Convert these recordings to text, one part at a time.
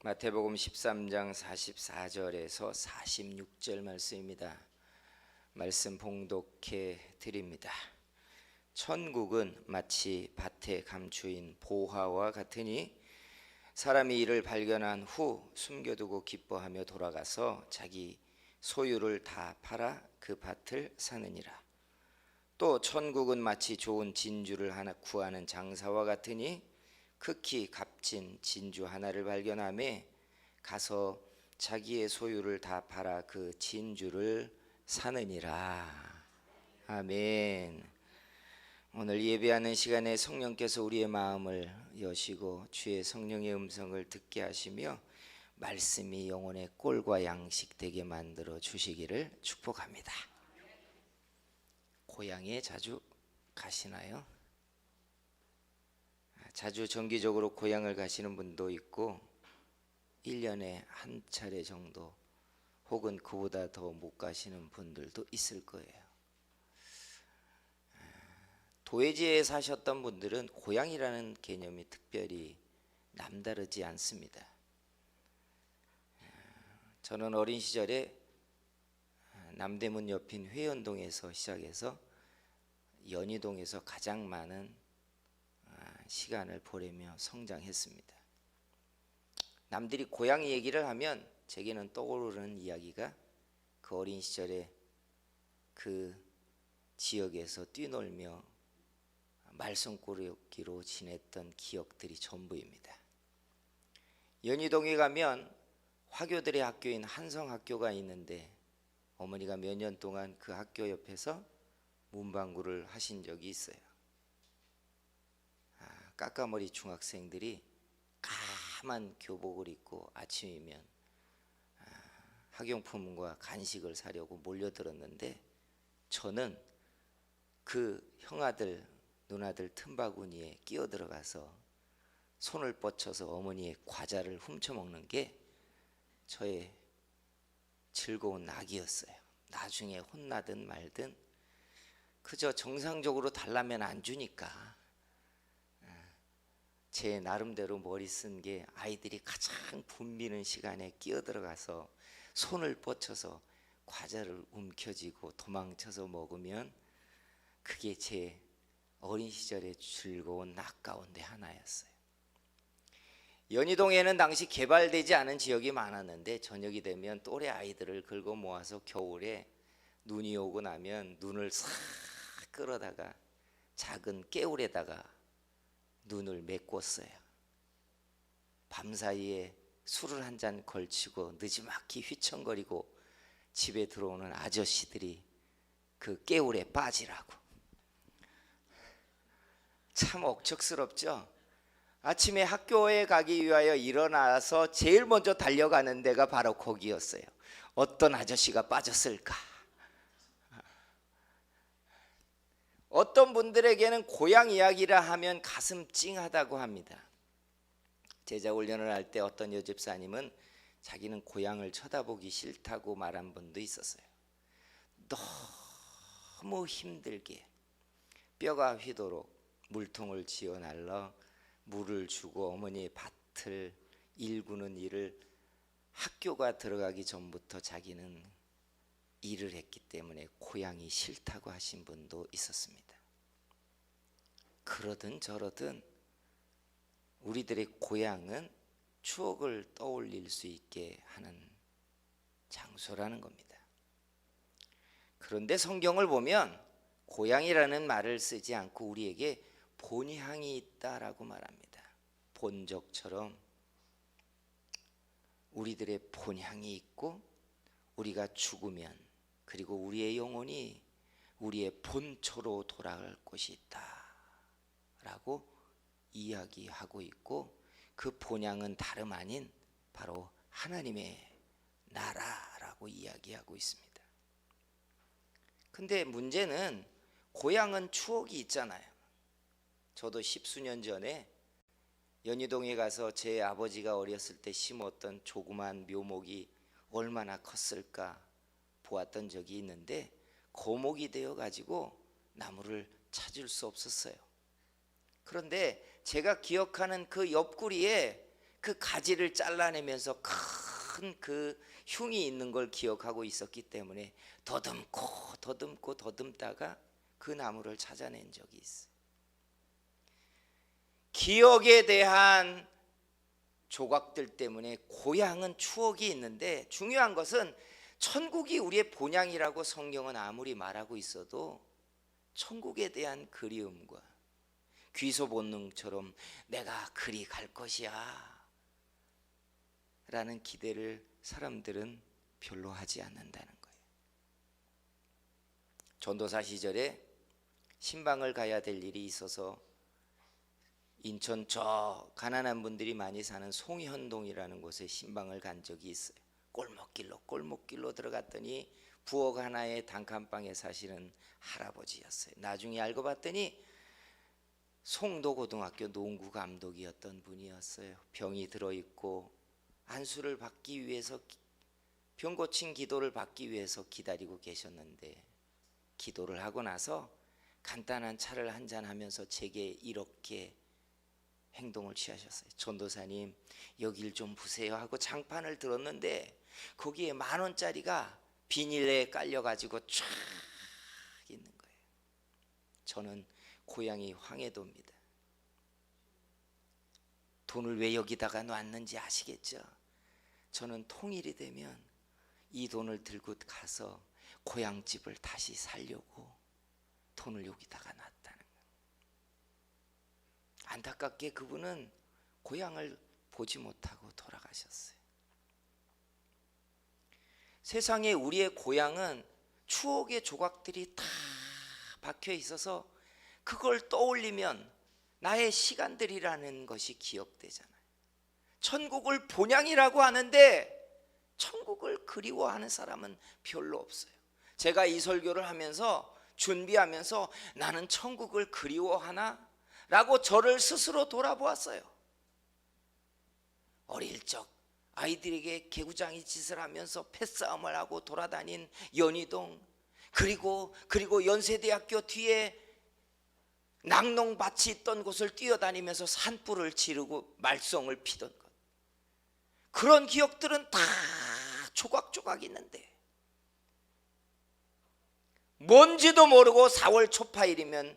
마태복음 13장 44절에서 46절 말씀입니다. 말씀 봉독해 드립니다. 천국은 마치 밭에 감추인 보화와 같으니 사람이 이를 발견한 후 숨겨두고 기뻐하며 돌아가서 자기 소유를 다 팔아 그 밭을 사느니라. 또 천국은 마치 좋은 진주를 하나 구하는 장사와 같으니 극히 값진 진주 하나를 발견하매 가서 자기의 소유를 다 팔아 그 진주를 사느니라. 아멘. 오늘 예배하는 시간에 성령께서 우리의 마음을 여시고 주의 성령의 음성을 듣게 하시며 말씀이 영혼의 꼴과 양식 되게 만들어 주시기를 축복합니다. 고향에 자주 가시나요? 자주 정기적으로 고향을 가시는 분도 있고 1년에 한 차례 정도 혹은 그보다 더 못 가시는 분들도 있을 거예요. 도회지에 사셨던 분들은 고향이라는 개념이 특별히 남다르지 않습니다. 저는 어린 시절에 남대문 옆인 회원동에서 시작해서 연희동에서 가장 많은 시간을 보내며 성장했습니다. 남들이 고향 얘기를 하면 제게는 떠오르는 이야기가 그 어린 시절에 그 지역에서 뛰놀며 말썽꾸러기로 지냈던 기억들이 전부입니다. 연희동에 가면 화교들의 학교인 한성학교가 있는데 어머니가 몇 년 동안 그 학교 옆에서 문방구를 하신 적이 있어요. 까까머리 중학생들이 까만 교복을 입고 아침이면 학용품과 간식을 사려고 몰려들었는데 저는 그 형아들 누나들 틈바구니에 끼어들어가서 손을 뻗쳐서 어머니의 과자를 훔쳐먹는 게 저의 즐거운 낙이었어요. 나중에 혼나든 말든 그저 정상적으로 달라면 안 주니까 제 나름대로 머리 쓴 게 아이들이 가장 붐비는 시간에 끼어들어가서 손을 뻗쳐서 과자를 움켜쥐고 도망쳐서 먹으면 그게 제 어린 시절의 즐거운 낙 가운데 하나였어요. 연희동에는 당시 개발되지 않은 지역이 많았는데 저녁이 되면 또래 아이들을 긁어 모아서 겨울에 눈이 오고 나면 눈을 싹 끌어다가 작은 깨울에다가 눈을 메꿨어요. 밤사이에 술을 한 잔 걸치고 느지막이 휘청거리고 집에 들어오는 아저씨들이 그 깨울에 빠지라고. 참 억척스럽죠? 아침에 학교에 가기 위하여 일어나서 제일 먼저 달려가는 데가 바로 거기였어요. 어떤 아저씨가 빠졌을까? 어떤 분들에게는 고향 이야기라 하면 가슴 찡하다고 합니다. 제자 훈련을 할 때 어떤 여집사님은 자기는 고향을 쳐다보기 싫다고 말한 분도 있었어요. 너무 힘들게 뼈가 휘도록 물통을 지어 날러 물을 주고 어머니의 밭을 일구는 일을 학교가 들어가기 전부터 자기는 일을 했기 때문에 고향이 싫다고 하신 분도 있었습니다. 그러든 저러든 우리들의 고향은 추억을 떠올릴 수 있게 하는 장소라는 겁니다. 그런데 성경을 보면 고향이라는 말을 쓰지 않고 우리에게 본향이 있다라고 말합니다. 본적처럼 우리들의 본향이 있고 우리가 죽으면 그리고 우리의 영혼이 우리의 본처로 돌아갈 곳이 있다 라고 이야기하고 있고 그 본향은 다름 아닌 바로 하나님의 나라라고 이야기하고 있습니다. 근데 문제는 고향은 추억이 있잖아요. 저도 10수년 전에 연희동에 가서 제 아버지가 어렸을 때 심었던 조그만 묘목이 얼마나 컸을까 보았던 적이 있는데 거목이 되어 가지고 나무를 찾을 수 없었어요. 그런데 제가 기억하는 그 옆구리에 그 가지를 잘라내면서 큰 그 흉이 있는 걸 기억하고 있었기 때문에 더듬다가 그 나무를 찾아낸 적이 있어요. 기억에 대한 조각들 때문에 고향은 추억이 있는데, 중요한 것은 천국이 우리의 본향이라고 성경은 아무리 말하고 있어도 천국에 대한 그리움과 귀소 본능처럼 내가 그리 갈 것이야 라는 기대를 사람들은 별로 하지 않는다는 거예요. 전도사 시절에 신방을 가야 될 일이 있어서 인천 저 가난한 분들이 많이 사는 송현동이라는 곳에 신방을 간 적이 있어요. 골목길로 들어갔더니 부엌 하나의 단칸방에 사시는 할아버지였어요. 나중에 알고 봤더니 송도고등학교 농구 감독이었던 분이었어요. 병이 들어있고 안수를 받기 위해서, 병 고친 기도를 받기 위해서 기다리고 계셨는데, 기도를 하고 나서 간단한 차를 한잔 하면서 제게 이렇게 행동을 취하셨어요. 전도사님, 여길 좀 보세요 하고 장판을 들었는데 거기에 10,000원짜리가 비닐에 깔려가지고 쫙 있는 거예요. 저는 고향이 황해도입니다. 돈을 왜 여기다가 놨는지 아시겠죠? 저는 통일이 되면 이 돈을 들고 가서 고향집을 다시 살려고 돈을 여기다가 놨다는 거예요. 안타깝게 그분은 고향을 보지 못하고 돌아가셨어요. 세상에 우리의 고향은 추억의 조각들이 다 박혀 있어서 그걸 떠올리면 나의 시간들이라는 것이 기억되잖아요. 천국을 본향이라고 하는데 천국을 그리워하는 사람은 별로 없어요. 제가 이 설교를 하면서 준비하면서 나는 천국을 그리워하나? 라고 저를 스스로 돌아보았어요. 어릴 적 아이들에게 개구장이 짓을 하면서 패싸움을 하고 돌아다닌 연희동, 그리고 연세대학교 뒤에 낙농밭이 있던 곳을 뛰어다니면서 산불을 지르고 말썽을 피던 것, 그런 기억들은 다 조각조각 있는데 뭔지도 모르고 4월 초파일이면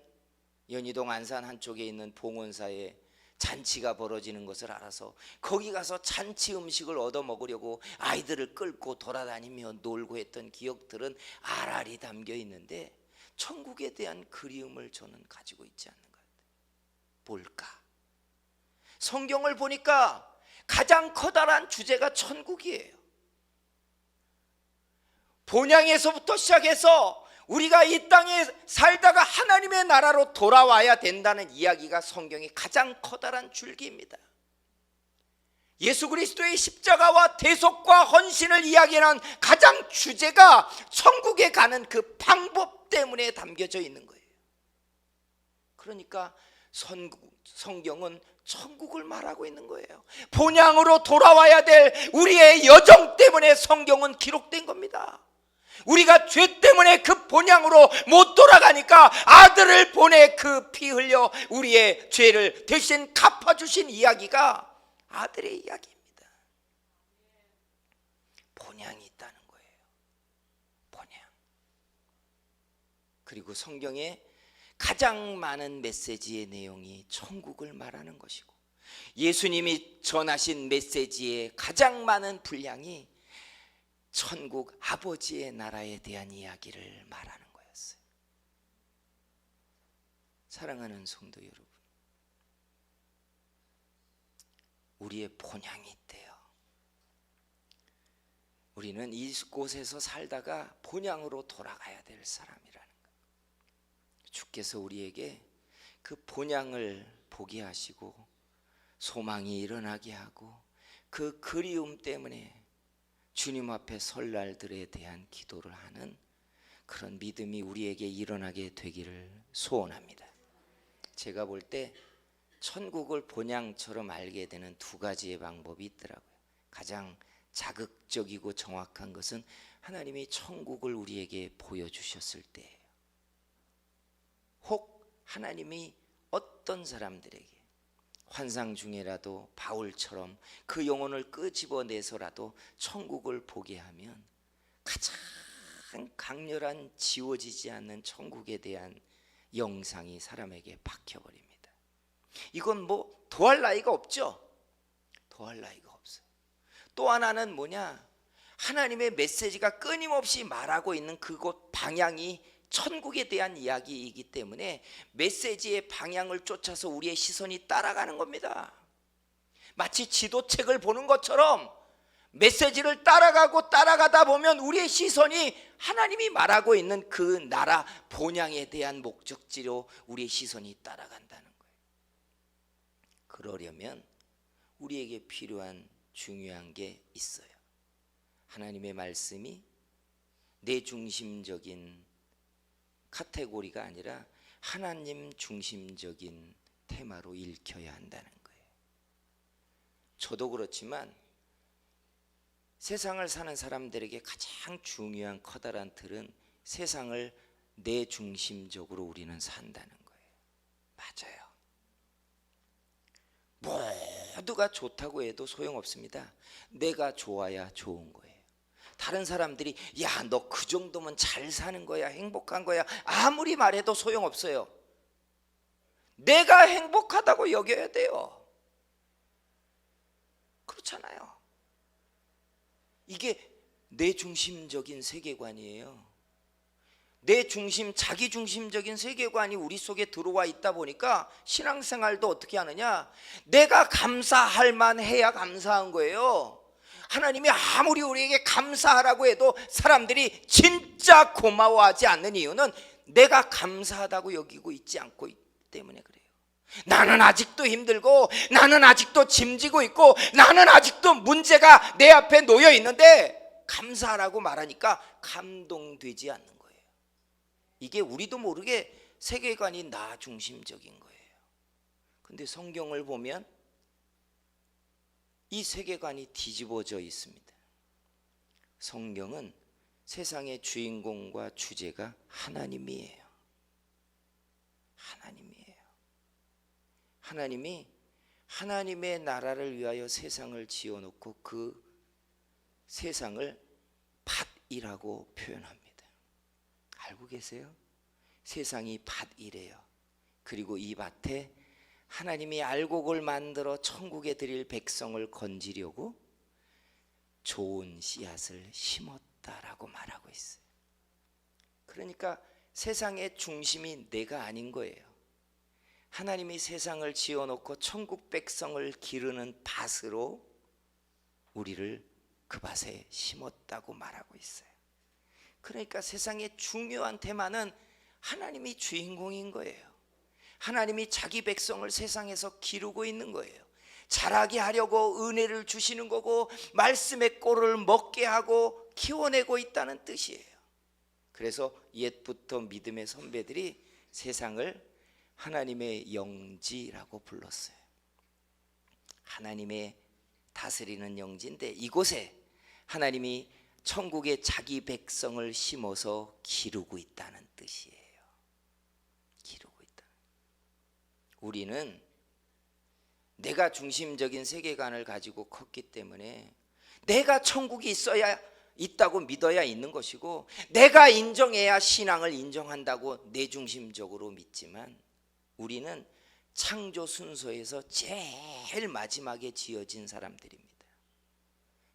연희동 안산 한쪽에 있는 봉원사에 잔치가 벌어지는 것을 알아서 거기 가서 잔치 음식을 얻어 먹으려고 아이들을 끌고 돌아다니며 놀고 했던 기억들은 알알이 담겨 있는데 천국에 대한 그리움을 저는 가지고 있지 않는 것 같아요. 뭘까? 성경을 보니까 가장 커다란 주제가 천국이에요. 본향에서부터 시작해서 우리가 이 땅에 살다가 하나님의 나라로 돌아와야 된다는 이야기가 성경의 가장 커다란 줄기입니다. 예수 그리스도의 십자가와 대속과 헌신을 이야기하는 가장 주제가 천국에 가는 그 방법 때문에 담겨져 있는 거예요. 그러니까 성경은 천국을 말하고 있는 거예요. 본향으로 돌아와야 될 우리의 여정 때문에 성경은 기록된 겁니다. 우리가 죄 때문에 그 본향으로 못 돌아가니까 아들을 보내 그 피 흘려 우리의 죄를 대신 갚아주신 이야기가 아들의 이야기입니다. 본향이 있다는 거예요. 본향. 그리고 성경에 가장 많은 메시지의 내용이 천국을 말하는 것이고, 예수님이 전하신 메시지의 가장 많은 분량이 천국 아버지의 나라에 대한 이야기를 말하는 거였어요. 사랑하는 성도 여러분, 우리의 본향이 있대요. 우리는 이곳에서 살다가 본향으로 돌아가야 될 사람이라는 것. 주께서 우리에게 그 본향을 보게 하시고 소망이 일어나게 하고 그 그리움 때문에 주님 앞에 설 날들에 대한 기도를 하는 그런 믿음이 우리에게 일어나게 되기를 소원합니다. 제가 볼 때 천국을 본향처럼 알게 되는 2가지의 방법이 있더라고요. 가장 자극적이고 정확한 것은 하나님이 천국을 우리에게 보여주셨을 때예요. 혹 하나님이 어떤 사람들에게, 환상 중에라도 바울처럼 그 영혼을 끄집어내서라도 천국을 보게 하면 가장 강렬한 지워지지 않는 천국에 대한 영상이 사람에게 박혀버립니다. 이건 뭐 더할 나위가 없죠. 더할 나위가 없어요. 또 하나는 뭐냐, 하나님의 메시지가 끊임없이 말하고 있는 그곳 방향이 천국에 대한 이야기이기 때문에 메시지의 방향을 쫓아서 우리의 시선이 따라가는 겁니다. 마치 지도책을 보는 것처럼 메시지를 따라가다 보면 우리의 시선이 하나님이 말하고 있는 그 나라 본향에 대한 목적지로 우리의 시선이 따라간다는 거예요. 그러려면 우리에게 필요한 중요한 게 있어요. 하나님의 말씀이 내 중심적인 카테고리가 아니라 하나님 중심적인 테마로 읽혀야 한다는 거예요. 저도 그렇지만 세상을 사는 사람들에게 가장 중요한 커다란 틀은 세상을 내 중심적으로 우리는 산다는 거예요. 맞아요. 모두가 좋다고 해도 소용없습니다. 내가 좋아야 좋은 거예요. 다른 사람들이 야, 너 그 정도면 잘 사는 거야, 행복한 거야, 아무리 말해도 소용없어요. 내가 행복하다고 여겨야 돼요. 그렇잖아요. 이게 내 중심적인 세계관이에요. 내 중심, 자기 중심적인 세계관이 우리 속에 들어와 있다 보니까 신앙생활도 어떻게 하느냐, 내가 감사할 만해야 감사한 거예요. 하나님이 아무리 우리에게 감사하라고 해도 사람들이 진짜 고마워하지 않는 이유는 내가 감사하다고 여기고 있지 않고 있기 때문에 그래요. 나는 아직도 힘들고, 나는 아직도 짐지고 있고, 나는 아직도 문제가 내 앞에 놓여 있는데 감사하라고 말하니까 감동되지 않는 거예요. 이게 우리도 모르게 세계관이 나 중심적인 거예요. 근데 성경을 보면 이 세계관이 뒤집어져 있습니다. 성경은 세상의 주인공과 주제가 하나님이에요. 하나님이 하나님의 나라를 위하여 세상을 지어놓고 그 세상을 밭이라고 표현합니다. 알고 계세요? 세상이 밭이래요. 그리고 이 밭에 하나님이 알곡을 만들어 천국에 드릴 백성을 건지려고 좋은 씨앗을 심었다라고 말하고 있어요. 그러니까 세상의 중심이 내가 아닌 거예요. 하나님이 세상을 지어놓고 천국 백성을 기르는 밭으로 우리를 그 밭에 심었다고 말하고 있어요. 그러니까 세상의 중요한 테마는 하나님이 주인공인 거예요. 하나님이 자기 백성을 세상에서 기르고 있는 거예요. 자라게 하려고 은혜를 주시는 거고, 말씀의 꼴을 먹게 하고 키워내고 있다는 뜻이에요. 그래서 옛부터 믿음의 선배들이 세상을 하나님의 영지라고 불렀어요. 하나님의 다스리는 영지인데 이곳에 하나님이 천국에 자기 백성을 심어서 기르고 있다는 뜻이에요. 기르고 있다. 우리는 내가 중심적인 세계관을 가지고 컸기 때문에 내가 천국이 있다고 믿어야 있는 것이고, 내가 인정해야 신앙을 인정한다고 내 중심적으로 믿지만, 우리는 창조 순서에서 제일 마지막에 지어진 사람들입니다.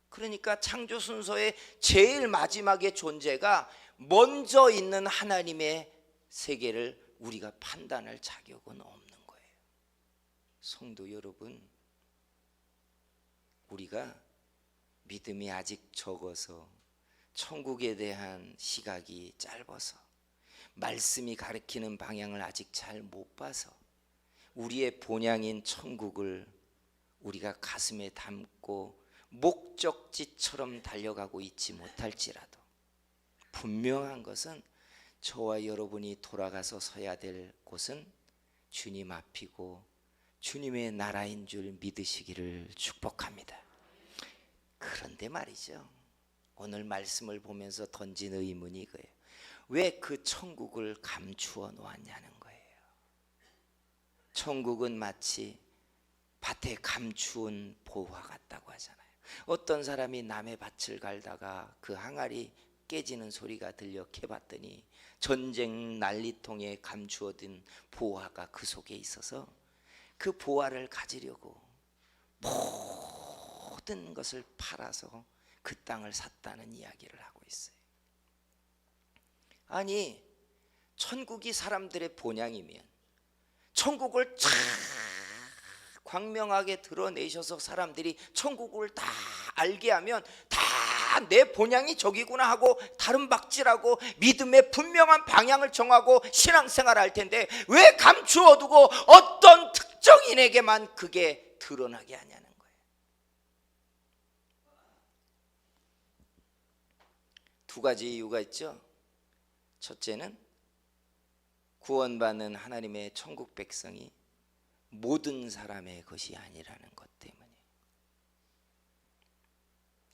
그러니까 창조 순서의 제일 마지막의 존재가 먼저 있는 하나님의 세계를 우리가 판단할 자격은 없는 거예요. 성도 여러분, 우리가 믿음이 아직 적어서, 천국에 대한 시각이 짧아서, 말씀이 가리키는 방향을 아직 잘 못 봐서 우리의 본향인 천국을 우리가 가슴에 담고 목적지처럼 달려가고 있지 못할지라도, 분명한 것은 저와 여러분이 돌아가서 서야 될 곳은 주님 앞이고 주님의 나라인 줄 믿으시기를 축복합니다. 그런데 말이죠, 오늘 말씀을 보면서 던진 의문이 이거예요. 왜 그 천국을 감추어 놓았냐는 거예요. 천국은 마치 밭에 감추온 보화 같다고 하잖아요. 어떤 사람이 남의 밭을 갈다가 그 항아리 깨지는 소리가 들려 캐봤더니 전쟁 난리통에 감추어둔 보화가 그 속에 있어서 그 보화를 가지려고 모든 것을 팔아서 그 땅을 샀다는 이야기를 하고 있어요. 아니, 천국이 사람들의 본향이면 천국을 쫙 광명하게 드러내셔서 사람들이 천국을 다 알게 하면 다 내 본향이 저기구나 하고 다른 박질하고 믿음의 분명한 방향을 정하고 신앙생활을 할 텐데 왜 감추어두고 어떤 특정인에게만 그게 드러나게 하냐는 거예요. 두 가지 이유가 있죠. 첫째는 구원받는 하나님의 천국 백성이 모든 사람의 것이 아니라는 것 때문에,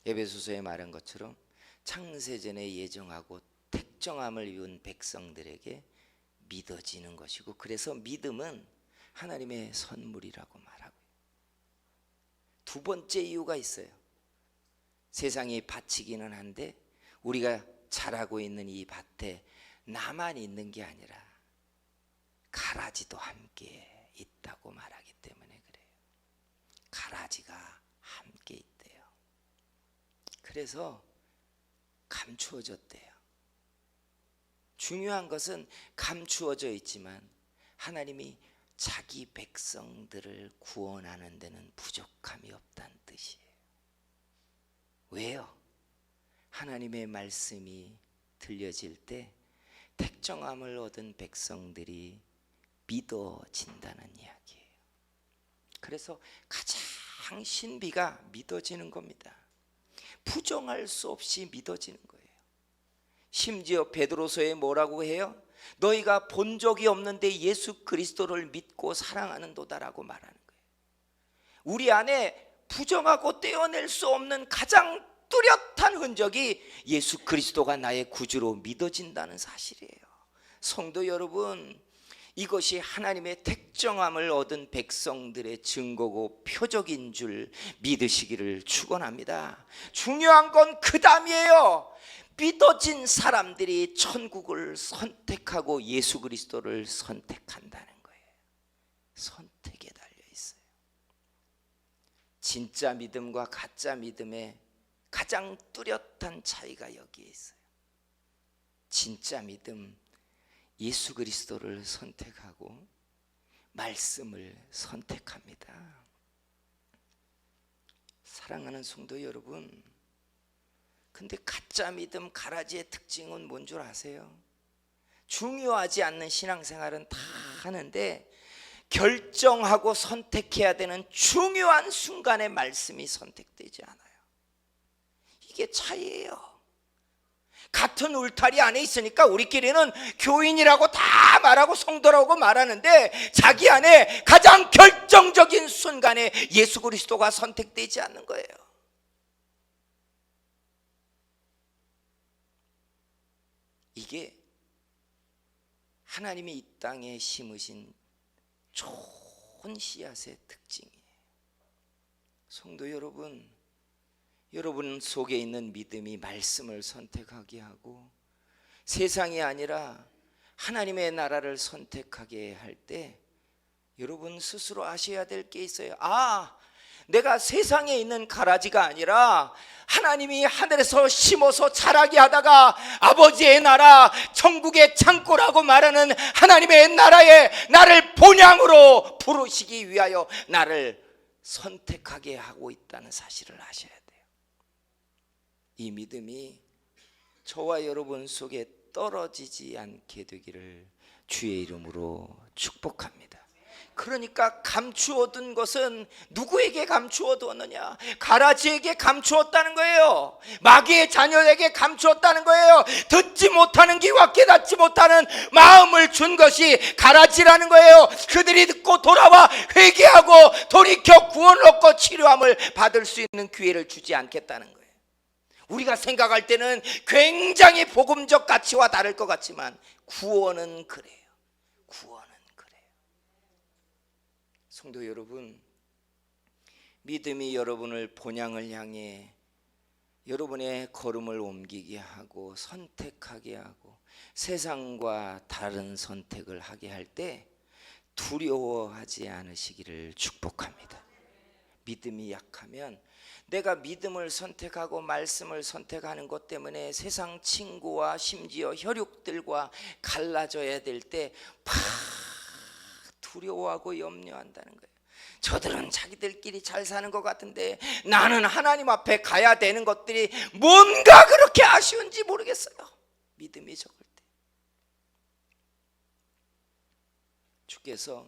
에베소서에 말한 것처럼 창세전에 예정하고 택정함을 이룬 백성들에게 믿어지는 것이고, 그래서 믿음은 하나님의 선물이라고 말하고요. 두 번째 이유가 있어요. 세상이 밭이기는 한데 우리가 자라고 있는 이 밭에 나만 있는 게 아니라 가라지도 함께 있다고 말하기 때문에 그래요. 가라지가 함께 있대요. 그래서 감추어졌대요. 중요한 것은 감추어져 있지만 하나님이 자기 백성들을 구원하는 데는 부족함이 없다는 뜻이에요. 왜요? 하나님의 말씀이 들려질 때 택정함을 얻은 백성들이 믿어진다는 이야기예요. 그래서 가장 신비가 믿어지는 겁니다. 부정할 수 없이 믿어지는 거예요. 심지어 베드로서에 뭐라고 해요? 너희가 본 적이 없는데 예수 그리스도를 믿고 사랑하는도다라고 말하는 거예요. 우리 안에 부정하고 떼어낼 수 없는 가장 뚜렷한 흔적이 예수 그리스도가 나의 구주로 믿어진다는 사실이에요. 성도 여러분, 이것이 하나님의 택정함을 얻은 백성들의 증거고 표적인 줄 믿으시기를 축원합니다. 중요한 건 그 다음이에요. 믿어진 사람들이 천국을 선택하고 예수 그리스도를 선택한다는 거예요. 선택에 달려 있어요. 진짜 믿음과 가짜 믿음의 가장 뚜렷한 차이가 여기에 있어요. 진짜 믿음, 예수 그리스도를 선택하고 말씀을 선택합니다. 사랑하는 성도 여러분, 근데 가짜 믿음 가라지의 특징은 뭔 줄 아세요? 중요하지 않는 신앙생활은 다 하는데 결정하고 선택해야 되는 중요한 순간에 말씀이 선택되지 않아요. 이게 차이예요. 같은 울타리 안에 있으니까 우리끼리는 교인이라고 다 말하고 성도라고 말하는데 자기 안에 가장 결정적인 순간에 예수 그리스도가 선택되지 않는 거예요. 이게 하나님이 이 땅에 심으신 좋은 씨앗의 특징이에요. 성도 여러분, 여러분 속에 있는 믿음이 말씀을 선택하게 하고 세상이 아니라 하나님의 나라를 선택하게 할 때 여러분 스스로 아셔야 될 게 있어요. 내가 세상에 있는 가라지가 아니라 하나님이 하늘에서 심어서 자라게 하다가 아버지의 나라, 천국의 창고라고 말하는 하나님의 나라에 나를 본향으로 부르시기 위하여 나를 선택하게 하고 있다는 사실을 아셔야 돼요. 이 믿음이 저와 여러분 속에 떨어지지 않게 되기를 주의 이름으로 축복합니다. 그러니까 감추어둔 것은 누구에게 감추어두었느냐? 가라지에게 감추었다는 거예요. 마귀의 자녀에게 감추었다는 거예요. 듣지 못하는 귀와 깨닫지 못하는 마음을 준 것이 가라지라는 거예요. 그들이 듣고 돌아와 회개하고 돌이켜 구원을 얻고 치료함을 받을 수 있는 기회를 주지 않겠다는 거예요. 우리가 생각할 때는 굉장히 복음적 가치와 다를 것 같지만 구원은 그래요. 구원은 그래요. 성도 여러분, 믿음이 여러분을 본향을 향해 여러분의 걸음을 옮기게 하고 선택하게 하고 세상과 다른 선택을 하게 할 때 두려워하지 않으시기를 축복합니다. 믿음이 약하면 내가 믿음을 선택하고 말씀을 선택하는 것 때문에 세상 친구와 심지어 혈육들과 갈라져야 될 때 팍 두려워하고 염려한다는 거예요. 저들은 자기들끼리 잘 사는 것 같은데 나는 하나님 앞에 가야 되는 것들이 뭔가 그렇게 아쉬운지 모르겠어요. 믿음이 적을 때 주께서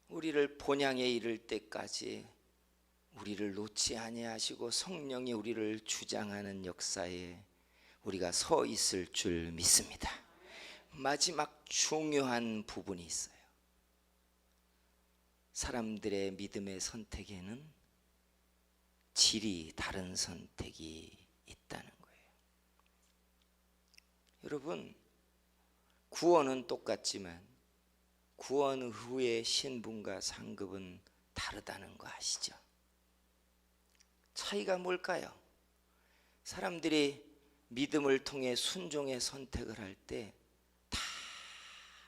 우리를 본향에 이를 때까지 우리를 놓지 아니하시고 성령이 우리를 주장하는 역사에 우리가 서 있을 줄 믿습니다. 마지막 중요한 부분이 있어요. 사람들의 믿음의 선택에는 질이 다른 선택이 있다는 거예요. 여러분, 구원은 똑같지만 구원 후의 신분과 상급은 다르다는 거 아시죠? 차이가 뭘까요? 사람들이 믿음을 통해 순종의 선택을 할 때 다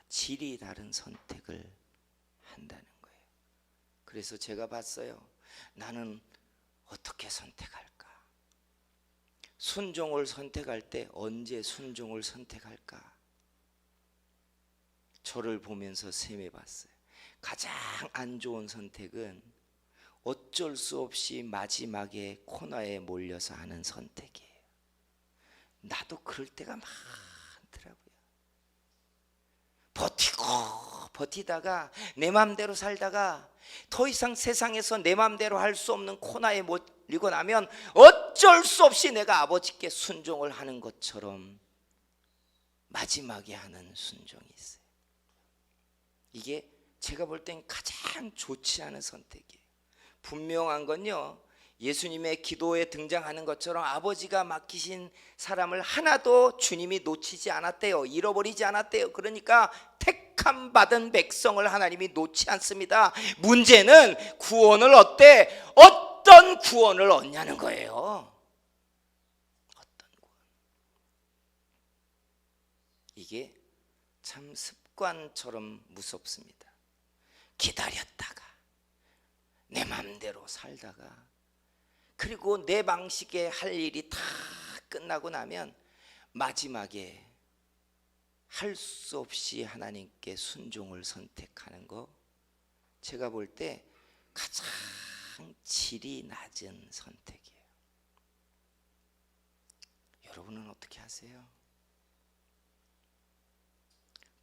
질이 다른 선택을 한다는 거예요. 그래서 제가 봤어요. 나는 어떻게 선택할까? 순종을 선택할 때 언제 순종을 선택할까? 저를 보면서 셈해 봤어요. 가장 안 좋은 선택은 어쩔 수 없이 마지막에 코너에 몰려서 하는 선택이에요. 나도 그럴 때가 많더라고요. 버티다가 내 맘대로 살다가 더 이상 세상에서 내 맘대로 할 수 없는 코너에 몰리고 나면 어쩔 수 없이 내가 아버지께 순종을 하는 것처럼 마지막에 하는 순종이 있어요. 이게 제가 볼 땐 가장 좋지 않은 선택이에요. 분명한 건요, 예수님의 기도에 등장하는 것처럼 아버지가 맡기신 사람을 하나도 주님이 놓치지 않았대요. 잃어버리지 않았대요. 그러니까 택함 받은 백성을 하나님이 놓지 않습니다. 문제는 구원을 어떤 구원을 얻냐는 거예요. 어떤 구원. 이게 참 습관처럼 무섭습니다. 기다렸다가 내 마음대로 살다가 그리고 내 방식에 할 일이 다 끝나고 나면 마지막에 할 수 없이 하나님께 순종을 선택하는 거, 제가 볼 때 가장 질이 낮은 선택이에요. 여러분은 어떻게 하세요?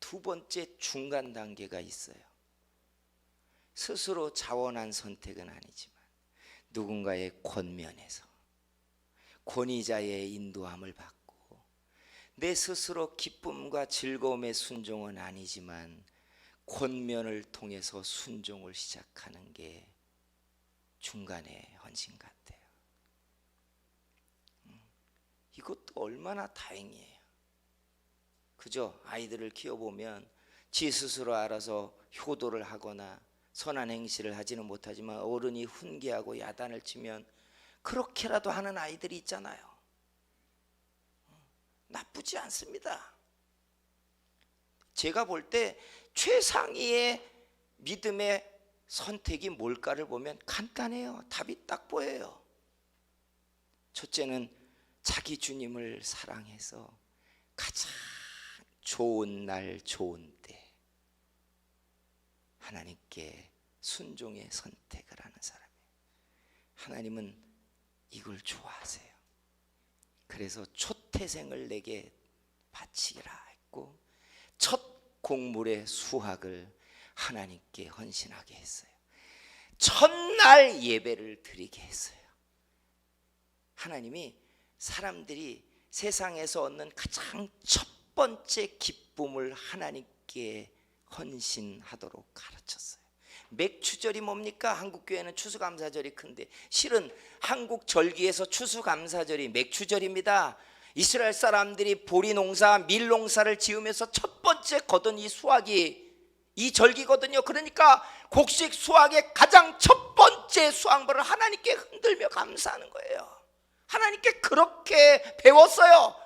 두 번째 중간 단계가 있어요. 스스로 자원한 선택은 아니지만 누군가의 권면에서 권위자의 인도함을 받고 내 스스로 기쁨과 즐거움의 순종은 아니지만 권면을 통해서 순종을 시작하는 게 중간의 헌신 같아요. 이것도 얼마나 다행이에요. 그죠? 아이들을 키워보면 지 스스로 알아서 효도를 하거나 선한 행실을 하지는 못하지만 어른이 훈계하고 야단을 치면 그렇게라도 하는 아이들이 있잖아요. 나쁘지 않습니다. 제가 볼 때 최상위의 믿음의 선택이 뭘까를 보면 간단해요. 답이 딱 보여요. 첫째는 자기 주님을 사랑해서 가장 좋은 날 좋은 때 하나님께 순종의 선택을 하는 사람이에요. 하나님은 이걸 좋아하세요. 그래서 초태생을 내게 바치기라 했고 첫 곡물의 수확을 하나님께 헌신하게 했어요. 첫날 예배를 드리게 했어요. 하나님이 사람들이 세상에서 얻는 가장 첫 번째 기쁨을 하나님께 헌신하도록 가르쳤어요. 맥추절이 뭡니까? 한국교회는 추수감사절이 큰데 실은 한국 절기에서 추수감사절이 맥추절입니다. 이스라엘 사람들이 보리농사, 밀농사를 지으면서 첫 번째 거둔 이 수확이 이 절기거든요. 그러니까 곡식 수확의 가장 첫 번째 수확물을 하나님께 흔들며 감사하는 거예요. 하나님께 그렇게 배웠어요.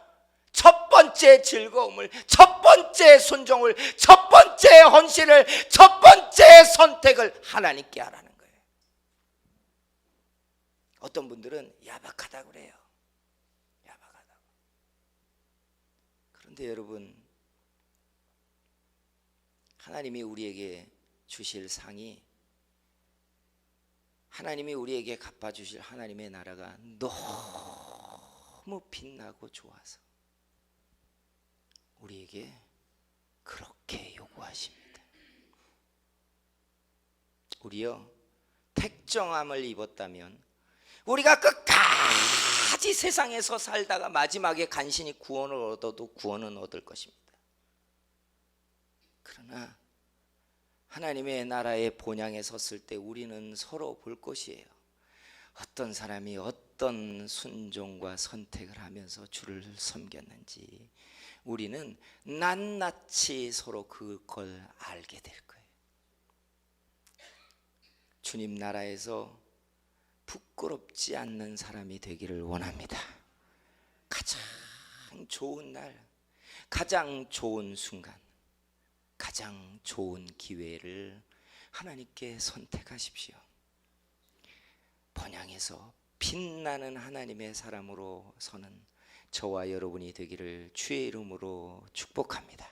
첫 번째 즐거움을, 첫 번째 순종을, 첫 번째 헌신을, 첫 번째 선택을 하나님께 하라는 거예요. 어떤 분들은 야박하다고 그래요. 야박하다고. 그런데 여러분, 하나님이 우리에게 주실 상이, 하나님이 우리에게 갚아주실 하나님의 나라가 너무 빛나고 좋아서 우리에게 그렇게 요구하십니다. 우리요, 택정함을 입었다면 우리가 끝까지 세상에서 살다가 마지막에 간신히 구원을 얻어도 구원은 얻을 것입니다. 그러나 하나님의 나라의 본향에 섰을 때 우리는 서로 볼 것이에요. 어떤 사람이 어떤 순종과 선택을 하면서 주를 섬겼는지 우리는 낱낱이 서로 그걸 알게 될 거예요. 주님 나라에서 부끄럽지 않는 사람이 되기를 원합니다. 가장 좋은 날, 가장 좋은 순간, 가장 좋은 기회를 하나님께 선택하십시오. 본향에서 빛나는 하나님의 사람으로 서는 저와 여러분이 되기를 주의 이름으로 축복합니다.